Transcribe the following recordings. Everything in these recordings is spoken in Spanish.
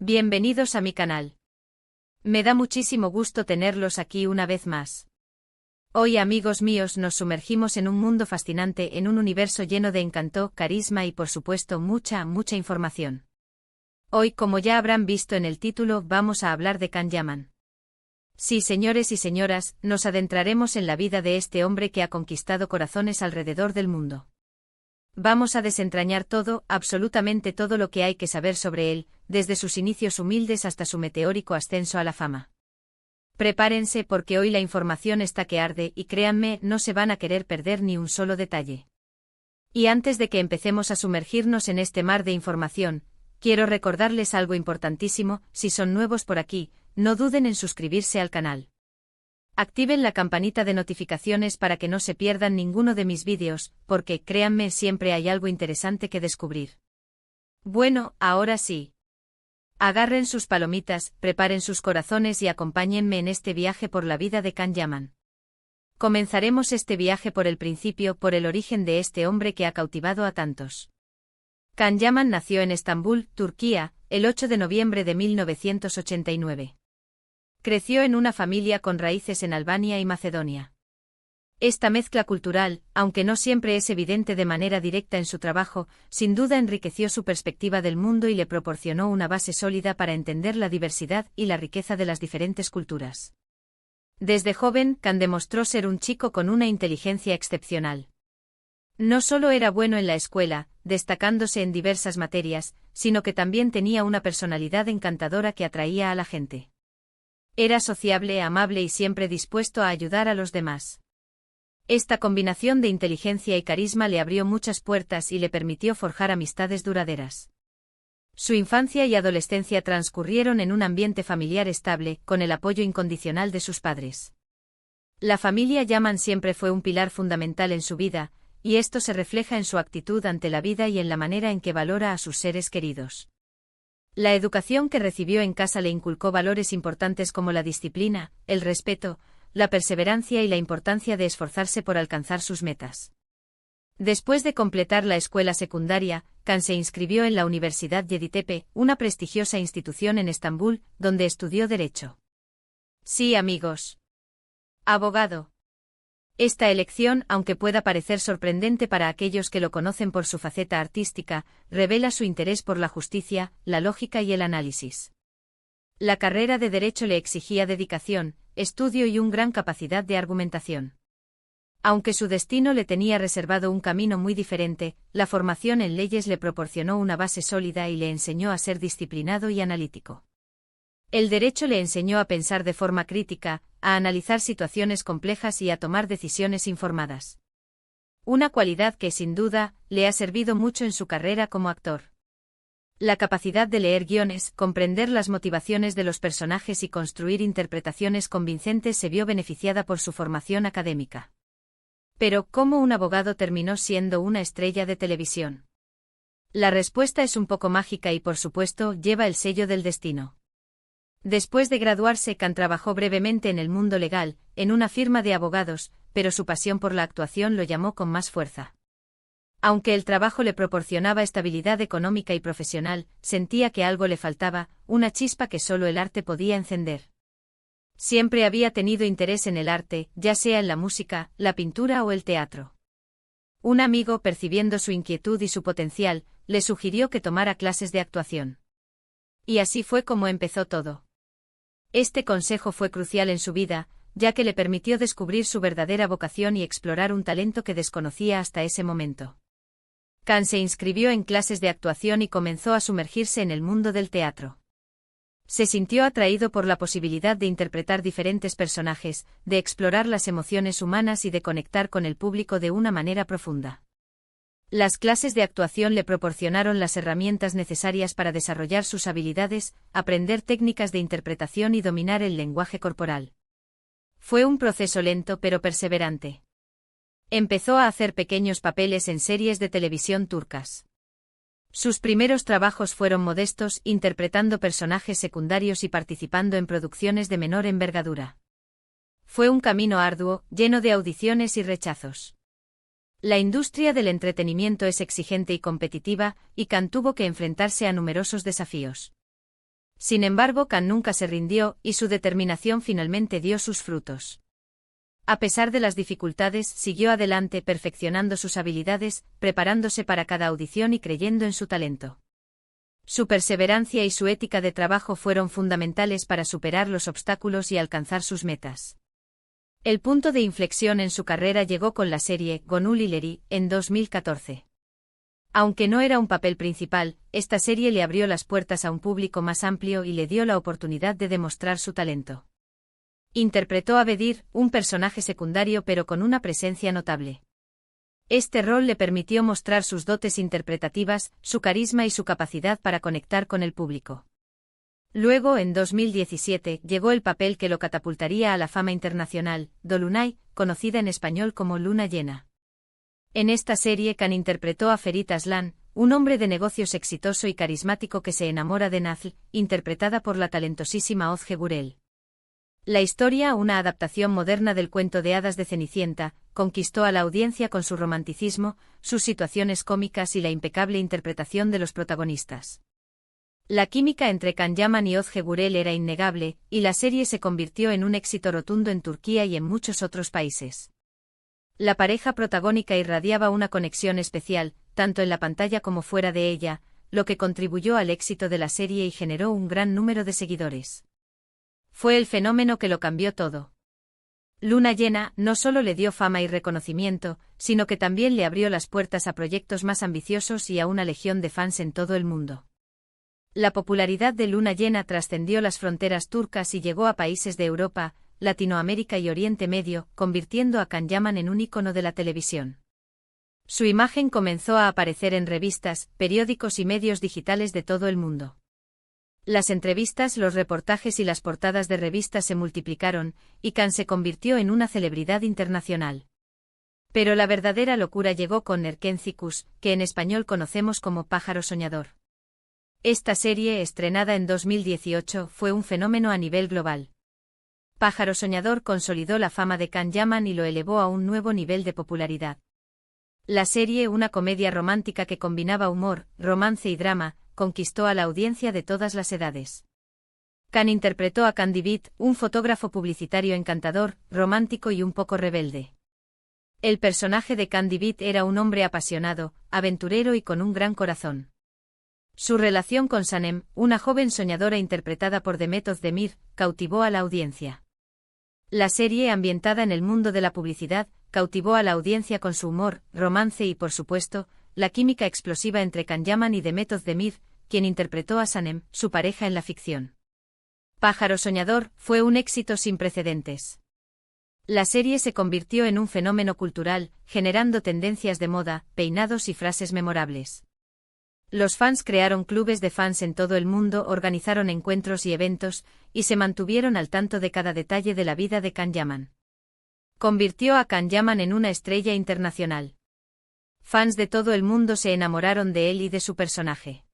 Bienvenidos a mi canal. Me da muchísimo gusto tenerlos aquí una vez más. Hoy, amigos míos, nos sumergimos en un mundo fascinante, en un universo lleno de encanto, carisma y por supuesto mucha información. Hoy, como ya habrán visto en el título, vamos a hablar de Can Yaman. Sí, señores y señoras, nos adentraremos en la vida de este hombre que ha conquistado corazones alrededor del mundo. Vamos a desentrañar todo, absolutamente todo lo que hay que saber sobre él, desde sus inicios humildes hasta su meteórico ascenso a la fama. Prepárense porque hoy la información está que arde y créanme, no se van a querer perder ni un solo detalle. Y antes de que empecemos a sumergirnos en este mar de información, quiero recordarles algo importantísimo: si son nuevos por aquí, no duden en suscribirse al canal. Activen la campanita de notificaciones para que no se pierdan ninguno de mis vídeos, porque, créanme, siempre hay algo interesante que descubrir. Bueno, ahora sí. Agarren sus palomitas, preparen sus corazones y acompáñenme en este viaje por la vida de Can Yaman. Comenzaremos este viaje por el principio, por el origen de este hombre que ha cautivado a tantos. Can Yaman nació en Estambul, Turquía, el 8 de noviembre de 1989. Creció en una familia con raíces en Albania y Macedonia. Esta mezcla cultural, aunque no siempre es evidente de manera directa en su trabajo, sin duda enriqueció su perspectiva del mundo y le proporcionó una base sólida para entender la diversidad y la riqueza de las diferentes culturas. Desde joven, Can demostró ser un chico con una inteligencia excepcional. No solo era bueno en la escuela, destacándose en diversas materias, sino que también tenía una personalidad encantadora que atraía a la gente. Era sociable, amable y siempre dispuesto a ayudar a los demás. Esta combinación de inteligencia y carisma le abrió muchas puertas y le permitió forjar amistades duraderas. Su infancia y adolescencia transcurrieron en un ambiente familiar estable, con el apoyo incondicional de sus padres. La familia Yaman siempre fue un pilar fundamental en su vida, y esto se refleja en su actitud ante la vida y en la manera en que valora a sus seres queridos. La educación que recibió en casa le inculcó valores importantes como la disciplina, el respeto, la perseverancia y la importancia de esforzarse por alcanzar sus metas. Después de completar la escuela secundaria, Can se inscribió en la Universidad Yeditepe, una prestigiosa institución en Estambul, donde estudió Derecho. Sí, amigos. Abogado. Esta elección, aunque pueda parecer sorprendente para aquellos que lo conocen por su faceta artística, revela su interés por la justicia, la lógica y el análisis. La carrera de Derecho le exigía dedicación, estudio y una gran capacidad de argumentación. Aunque su destino le tenía reservado un camino muy diferente, la formación en leyes le proporcionó una base sólida y le enseñó a ser disciplinado y analítico. El derecho le enseñó a pensar de forma crítica, a analizar situaciones complejas y a tomar decisiones informadas. Una cualidad que, sin duda, le ha servido mucho en su carrera como actor. La capacidad de leer guiones, comprender las motivaciones de los personajes y construir interpretaciones convincentes se vio beneficiada por su formación académica. Pero, ¿cómo un abogado terminó siendo una estrella de televisión? La respuesta es un poco mágica y, por supuesto, lleva el sello del destino. Después de graduarse, Can trabajó brevemente en el mundo legal, en una firma de abogados, pero su pasión por la actuación lo llamó con más fuerza. Aunque el trabajo le proporcionaba estabilidad económica y profesional, sentía que algo le faltaba, una chispa que solo el arte podía encender. Siempre había tenido interés en el arte, ya sea en la música, la pintura o el teatro. Un amigo, percibiendo su inquietud y su potencial, le sugirió que tomara clases de actuación. Y así fue como empezó todo. Este consejo fue crucial en su vida, ya que le permitió descubrir su verdadera vocación y explorar un talento que desconocía hasta ese momento. Can se inscribió en clases de actuación y comenzó a sumergirse en el mundo del teatro. Se sintió atraído por la posibilidad de interpretar diferentes personajes, de explorar las emociones humanas y de conectar con el público de una manera profunda. Las clases de actuación le proporcionaron las herramientas necesarias para desarrollar sus habilidades, aprender técnicas de interpretación y dominar el lenguaje corporal. Fue un proceso lento pero perseverante. Empezó a hacer pequeños papeles en series de televisión turcas. Sus primeros trabajos fueron modestos, interpretando personajes secundarios y participando en producciones de menor envergadura. Fue un camino arduo, lleno de audiciones y rechazos. La industria del entretenimiento es exigente y competitiva, y Can tuvo que enfrentarse a numerosos desafíos. Sin embargo, Can nunca se rindió y su determinación finalmente dio sus frutos. A pesar de las dificultades, siguió adelante perfeccionando sus habilidades, preparándose para cada audición y creyendo en su talento. Su perseverancia y su ética de trabajo fueron fundamentales para superar los obstáculos y alcanzar sus metas. El punto de inflexión en su carrera llegó con la serie Gonulilleri en 2014. Aunque no era un papel principal, esta serie le abrió las puertas a un público más amplio y le dio la oportunidad de demostrar su talento. Interpretó a Bedir, un personaje secundario pero con una presencia notable. Este rol le permitió mostrar sus dotes interpretativas, su carisma y su capacidad para conectar con el público. Luego, en 2017, llegó el papel que lo catapultaría a la fama internacional, Dolunay, conocida en español como Luna Llena. En esta serie Can interpretó a Ferit Aslan, un hombre de negocios exitoso y carismático que se enamora de Nazl, interpretada por la talentosísima Ozge Gurel. La historia, una adaptación moderna del cuento de hadas de Cenicienta, conquistó a la audiencia con su romanticismo, sus situaciones cómicas y la impecable interpretación de los protagonistas. La química entre Can Yaman y Ozge Gurel era innegable, y la serie se convirtió en un éxito rotundo en Turquía y en muchos otros países. La pareja protagónica irradiaba una conexión especial, tanto en la pantalla como fuera de ella, lo que contribuyó al éxito de la serie y generó un gran número de seguidores. Fue el fenómeno que lo cambió todo. Luna Llena no solo le dio fama y reconocimiento, sino que también le abrió las puertas a proyectos más ambiciosos y a una legión de fans en todo el mundo. La popularidad de Luna Llena trascendió las fronteras turcas y llegó a países de Europa, Latinoamérica y Oriente Medio, convirtiendo a Can Yaman en un ícono de la televisión. Su imagen comenzó a aparecer en revistas, periódicos y medios digitales de todo el mundo. Las entrevistas, los reportajes y las portadas de revistas se multiplicaron, y Can se convirtió en una celebridad internacional. Pero la verdadera locura llegó con Erkencikus, que en español conocemos como Pájaro Soñador. Esta serie, estrenada en 2018, fue un fenómeno a nivel global. Pájaro Soñador consolidó la fama de Can Yaman y lo elevó a un nuevo nivel de popularidad. La serie, una comedia romántica que combinaba humor, romance y drama, conquistó a la audiencia de todas las edades. Can interpretó a Candy Beat, un fotógrafo publicitario encantador, romántico y un poco rebelde. El personaje de Candy Beat era un hombre apasionado, aventurero y con un gran corazón. Su relación con Sanem, una joven soñadora interpretada por Demet Özdemir, cautivó a la audiencia. La serie, ambientada en el mundo de la publicidad, cautivó a la audiencia con su humor, romance y, por supuesto, la química explosiva entre Can Yaman y Demet Özdemir, quien interpretó a Sanem, su pareja en la ficción. Pájaro Soñador fue un éxito sin precedentes. La serie se convirtió en un fenómeno cultural, generando tendencias de moda, peinados y frases memorables. Los fans crearon clubes de fans en todo el mundo, organizaron encuentros y eventos, y se mantuvieron al tanto de cada detalle de la vida de Can Yaman. Convirtió a Can Yaman en una estrella internacional. Fans de todo el mundo se enamoraron de él y de su personaje.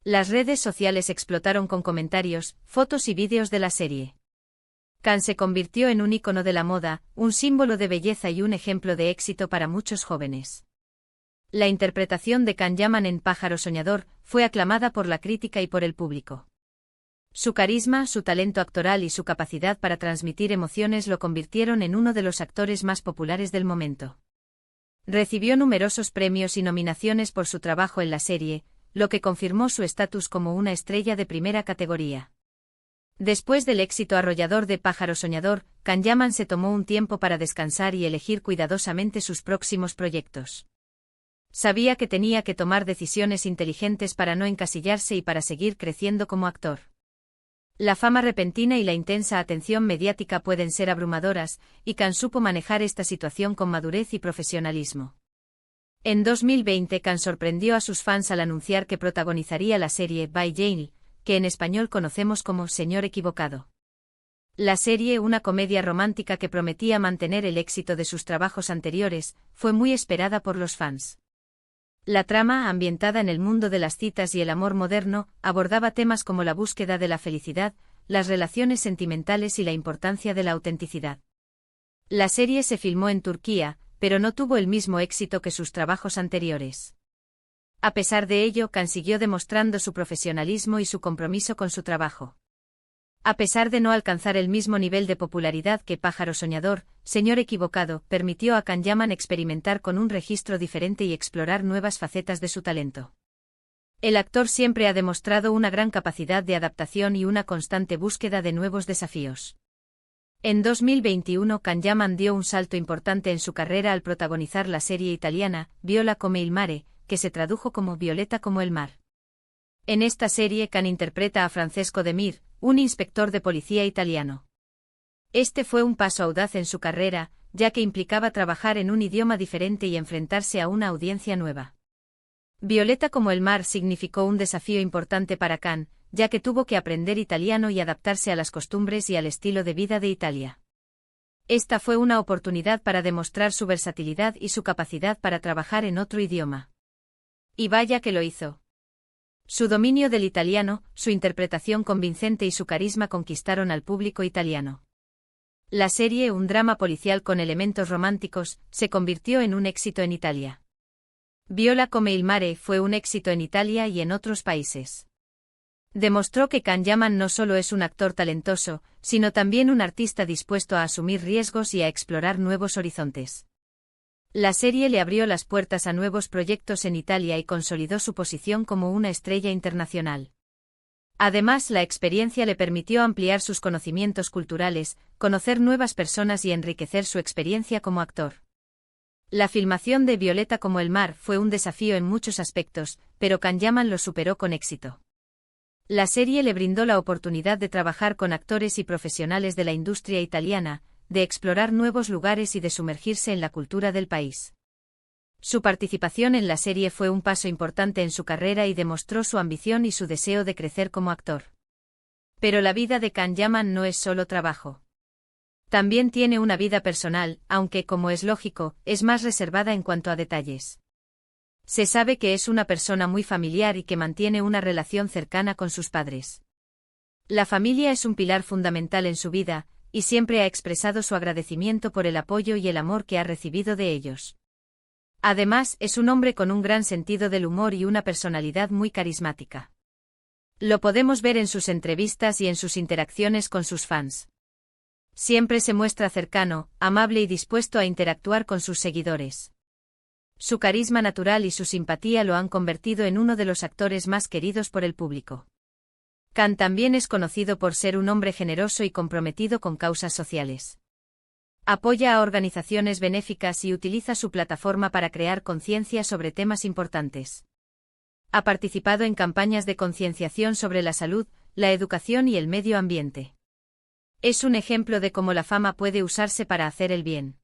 Las redes sociales explotaron con comentarios, fotos y vídeos de la serie. Can se convirtió en un ícono de la moda, un símbolo de belleza y un ejemplo de éxito para muchos jóvenes. La interpretación de Can Yaman en Pájaro Soñador fue aclamada por la crítica y por el público. Su carisma, su talento actoral y su capacidad para transmitir emociones lo convirtieron en uno de los actores más populares del momento. Recibió numerosos premios y nominaciones por su trabajo en la serie, lo que confirmó su estatus como una estrella de primera categoría. Después del éxito arrollador de Pájaro Soñador, Can Yaman se tomó un tiempo para descansar y elegir cuidadosamente sus próximos proyectos. Sabía que tenía que tomar decisiones inteligentes para no encasillarse y para seguir creciendo como actor. La fama repentina y la intensa atención mediática pueden ser abrumadoras, y Can supo manejar esta situación con madurez y profesionalismo. En 2020 Can sorprendió a sus fans al anunciar que protagonizaría la serie By Jane, que en español conocemos como Señor Equivocado. La serie, una comedia romántica que prometía mantener el éxito de sus trabajos anteriores, fue muy esperada por los fans. La trama, ambientada en el mundo de las citas y el amor moderno, abordaba temas como la búsqueda de la felicidad, las relaciones sentimentales y la importancia de la autenticidad. La serie se filmó en Turquía, pero no tuvo el mismo éxito que sus trabajos anteriores. A pesar de ello, Khan siguió demostrando su profesionalismo y su compromiso con su trabajo. A pesar de no alcanzar el mismo nivel de popularidad que Pájaro Soñador, Señor Equivocado permitió a Can Yaman experimentar con un registro diferente y explorar nuevas facetas de su talento. El actor siempre ha demostrado una gran capacidad de adaptación y una constante búsqueda de nuevos desafíos. En 2021, Can Yaman dio un salto importante en su carrera al protagonizar la serie italiana Viola come il mare, que se tradujo como Violeta como el mar. En esta serie, Can interpreta a Francesco De Mir, un inspector de policía italiano. Este fue un paso audaz en su carrera, ya que implicaba trabajar en un idioma diferente y enfrentarse a una audiencia nueva. Violeta como el mar significó un desafío importante para Can, ya que tuvo que aprender italiano y adaptarse a las costumbres y al estilo de vida de Italia. Esta fue una oportunidad para demostrar su versatilidad y su capacidad para trabajar en otro idioma. Y vaya que lo hizo. Su dominio del italiano, su interpretación convincente y su carisma conquistaron al público italiano. La serie, un drama policial con elementos románticos, se convirtió en un éxito en Italia. Viola come il mare fue un éxito en Italia y en otros países. Demostró que Can Yaman no solo es un actor talentoso, sino también un artista dispuesto a asumir riesgos y a explorar nuevos horizontes. La serie le abrió las puertas a nuevos proyectos en Italia y consolidó su posición como una estrella internacional. Además, la experiencia le permitió ampliar sus conocimientos culturales, conocer nuevas personas y enriquecer su experiencia como actor. La filmación de Violeta como el mar fue un desafío en muchos aspectos, pero Can Yaman lo superó con éxito. La serie le brindó la oportunidad de trabajar con actores y profesionales de la industria italiana, de explorar nuevos lugares y de sumergirse en la cultura del país. Su participación en la serie fue un paso importante en su carrera y demostró su ambición y su deseo de crecer como actor. Pero la vida de Can Yaman no es solo trabajo. También tiene una vida personal, aunque, como es lógico, es más reservada en cuanto a detalles. Se sabe que es una persona muy familiar y que mantiene una relación cercana con sus padres. La familia es un pilar fundamental en su vida, y siempre ha expresado su agradecimiento por el apoyo y el amor que ha recibido de ellos. Además, es un hombre con un gran sentido del humor y una personalidad muy carismática. Lo podemos ver en sus entrevistas y en sus interacciones con sus fans. Siempre se muestra cercano, amable y dispuesto a interactuar con sus seguidores. Su carisma natural y su simpatía lo han convertido en uno de los actores más queridos por el público. Can también es conocido por ser un hombre generoso y comprometido con causas sociales. Apoya a organizaciones benéficas y utiliza su plataforma para crear conciencia sobre temas importantes. Ha participado en campañas de concienciación sobre la salud, la educación y el medio ambiente. Es un ejemplo de cómo la fama puede usarse para hacer el bien.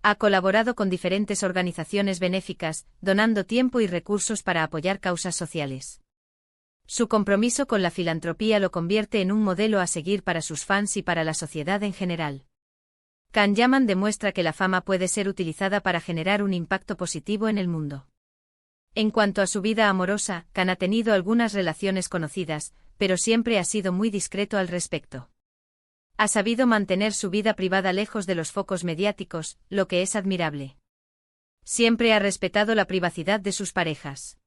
Ha colaborado con diferentes organizaciones benéficas, donando tiempo y recursos para apoyar causas sociales. Su compromiso con la filantropía lo convierte en un modelo a seguir para sus fans y para la sociedad en general. Can Yaman demuestra que la fama puede ser utilizada para generar un impacto positivo en el mundo. En cuanto a su vida amorosa, Can ha tenido algunas relaciones conocidas, pero siempre ha sido muy discreto al respecto. Ha sabido mantener su vida privada lejos de los focos mediáticos, lo que es admirable. Siempre ha respetado la privacidad de sus parejas.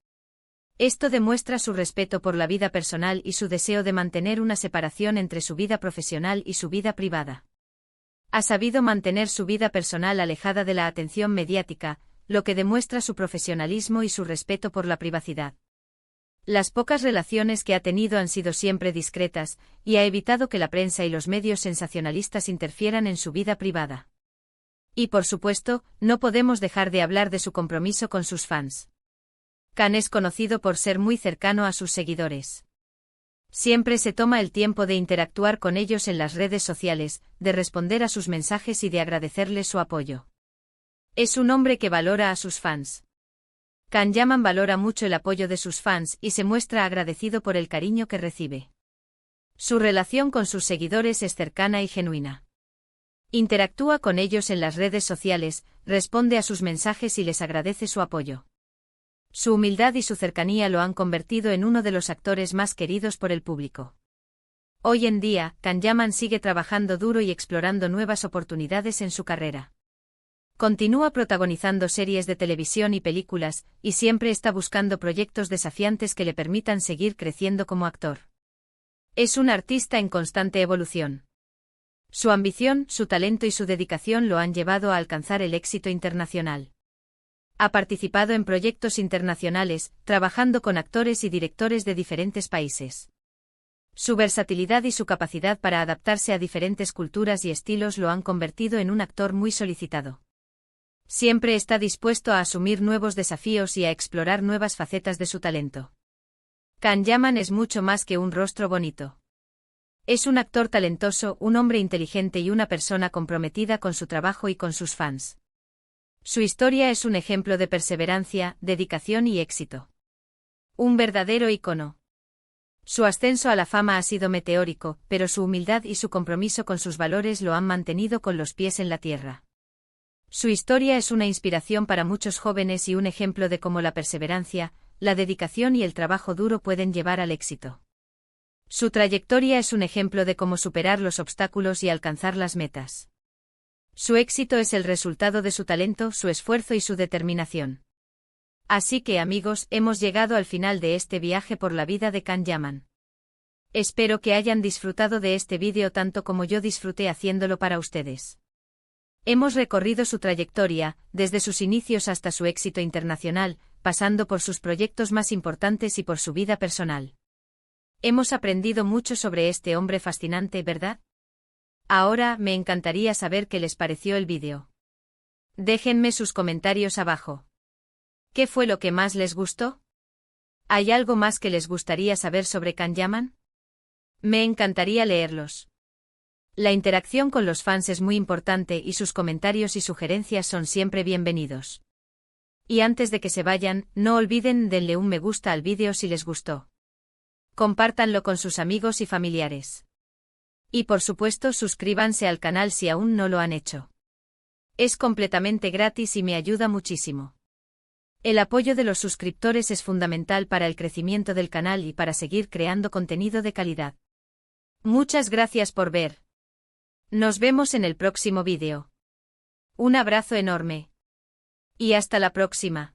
Esto demuestra su respeto por la vida personal y su deseo de mantener una separación entre su vida profesional y su vida privada. Ha sabido mantener su vida personal alejada de la atención mediática, lo que demuestra su profesionalismo y su respeto por la privacidad. Las pocas relaciones que ha tenido han sido siempre discretas, y ha evitado que la prensa y los medios sensacionalistas interfieran en su vida privada. Y por supuesto, no podemos dejar de hablar de su compromiso con sus fans. Can es conocido por ser muy cercano a sus seguidores. Siempre se toma el tiempo de interactuar con ellos en las redes sociales, de responder a sus mensajes y de agradecerles su apoyo. Es un hombre que valora a sus fans. Can Yaman valora mucho el apoyo de sus fans y se muestra agradecido por el cariño que recibe. Su relación con sus seguidores es cercana y genuina. Interactúa con ellos en las redes sociales, responde a sus mensajes y les agradece su apoyo. Su humildad y su cercanía lo han convertido en uno de los actores más queridos por el público. Hoy en día, Can Yaman sigue trabajando duro y explorando nuevas oportunidades en su carrera. Continúa protagonizando series de televisión y películas, y siempre está buscando proyectos desafiantes que le permitan seguir creciendo como actor. Es un artista en constante evolución. Su ambición, su talento y su dedicación lo han llevado a alcanzar el éxito internacional. Ha participado en proyectos internacionales, trabajando con actores y directores de diferentes países. Su versatilidad y su capacidad para adaptarse a diferentes culturas y estilos lo han convertido en un actor muy solicitado. Siempre está dispuesto a asumir nuevos desafíos y a explorar nuevas facetas de su talento. Can Yaman es mucho más que un rostro bonito. Es un actor talentoso, un hombre inteligente y una persona comprometida con su trabajo y con sus fans. Su historia es un ejemplo de perseverancia, dedicación y éxito. Un verdadero ícono. Su ascenso a la fama ha sido meteórico, pero su humildad y su compromiso con sus valores lo han mantenido con los pies en la tierra. Su historia es una inspiración para muchos jóvenes y un ejemplo de cómo la perseverancia, la dedicación y el trabajo duro pueden llevar al éxito. Su trayectoria es un ejemplo de cómo superar los obstáculos y alcanzar las metas. Su éxito es el resultado de su talento, su esfuerzo y su determinación. Así que, amigos, hemos llegado al final de este viaje por la vida de Can Yaman. Espero que hayan disfrutado de este vídeo tanto como yo disfruté haciéndolo para ustedes. Hemos recorrido su trayectoria, desde sus inicios hasta su éxito internacional, pasando por sus proyectos más importantes y por su vida personal. Hemos aprendido mucho sobre este hombre fascinante, ¿verdad? Ahora, me encantaría saber qué les pareció el vídeo. Déjenme sus comentarios abajo. ¿Qué fue lo que más les gustó? ¿Hay algo más que les gustaría saber sobre Can Yaman? Me encantaría leerlos. La interacción con los fans es muy importante y sus comentarios y sugerencias son siempre bienvenidos. Y antes de que se vayan, no olviden denle un me gusta al vídeo si les gustó. Compártanlo con sus amigos y familiares. Y por supuesto suscríbanse al canal si aún no lo han hecho. Es completamente gratis y me ayuda muchísimo. El apoyo de los suscriptores es fundamental para el crecimiento del canal y para seguir creando contenido de calidad. Muchas gracias por ver. Nos vemos en el próximo vídeo. Un abrazo enorme. Y hasta la próxima.